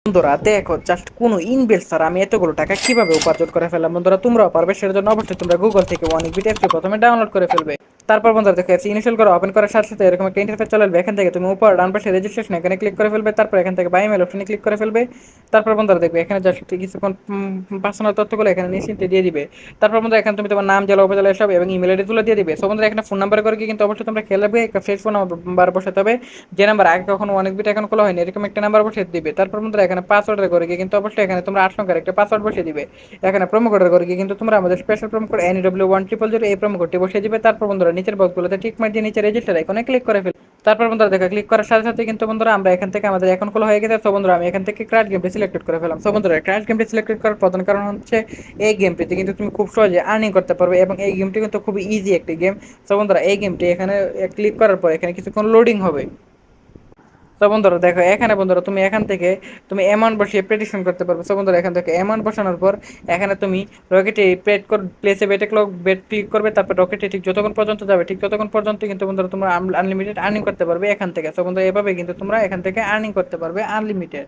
বন্ধুরা দেখো জাস্ট কোনো ইনবিল্ড ছাড়া আমি এতগুলো টাকা কিভাবে উপার্জন করে ফেললাম। বন্ধুরা তোমরাও পারবে, সেটার জন্য অবশ্যই তোমরা গুগল থেকে অনেকবিট অ্যাপটি প্রথমে ডাউনলোড করে ফেলবে। তারপর বন্ধুরা দেখো অ্যাপস ইনস্টল করে ওপেন করার সাথে সাথে এরকম একটা ইন্টারফেস চলে আসবে। এখান থেকে তুমি উপর ডান পাশে রেজিস্ট্রেশন এখানে ক্লিক করে ফেলবে। তারপর এখান থেকে বাই মেল অপশনে ক্লিক করে ফেলবে। তারপর বন্ধুরা দেখবে এখানে জাস্ট কিছুক্ষণ পার্সোনাল তথ্যগুলো এখানে নিশ্চিন্তে দিয়ে দিবে। তারপর বন্ধুরা এখানে তুমি তোমার নাম, জেলা, উপজেলা এসব এবং ইমেল আইডিগুলো দিয়ে দিবে। সো বন্ধুরা এখানে ফোন নাম্বার করে কিন্তু অবশ্যই তোমরা খেয়াল রাখবে একটা ফ্রেশ ফোন নাম্বার বসাতে হবে, যে নাম্বার আগে কখনো অনেকবিট এখন খোলা হয়নি এরকম একটা নাম্বার বসিয়ে দিবে। তারপর বন্ধুরা এখানে পাসওয়ার্ডের করে কিন্তু অবশ্যই এখানে তোমরা 8 সংখ্যার একটা পাসওয়ার্ড বসিয়ে দিবে। এখানে প্রোমো কোডের করে কিন্তু তোমরা আমাদের স্পেশাল প্রোমো কোড NW1000 এই প্রোমো কোডটি বসিয়ে দিবে। তারপর বন্ধুরা নিচের বক্সগুলোতে টিক মার দিয়ে নিচে রেজিস্টার আইকনে ক্লিক করে ফেলবে। তারপর বন্ধুরা দেখো ক্লিক করার সাথে সাথে কিন্তু বন্ধুরা আমরা এখান থেকে আমাদের অ্যাকাউন্ট খোলা হয়ে গেছে। সো বন্ধুরা আমি এখান থেকে ক্র্যাশ গেমটি সিলেক্টেড করে ফেলাম। সো বন্ধুরা ক্র্যাশ গেমটি সিলেক্টেড করার প্রধান কারণ হচ্ছে এই গেমটিতে কিন্তু তুমি খুব সহজে আর্নিং করতে পারবে এবং এই গেমটি কিন্তু খুবই ইজি একটি গেম। সো বন্ধুরা এই গেমটি এখানে ক্লিক করার পর এখানে কিছুক্ষণ লোডিং হবে। তো বন্ধুরা দেখো এখানে বন্ধুরা তুমি এখান থেকে তুমি অ্যামাউন্ট বসিয়ে প্রেডিকশন করতে পারবে। সো বন্ধুরা এখান থেকে অ্যামাউন্ট বসানোর পর এখানে তুমি রকেটে প্লেসে বেটে ক্লক বেট ক্লিক করবে। তারপর রকেটে ঠিক যতক্ষণ পর্যন্ত যাবে ঠিক ততক্ষণ পর্যন্ত কিন্তু বন্ধুরা তোমরা আনলিমিটেড আর্নিং করতে পারবে এখান থেকে। সো বন্ধুরা এভাবে কিন্তু তোমরা এখান থেকে আর্নিং করতে পারবে আনলিমিটেড।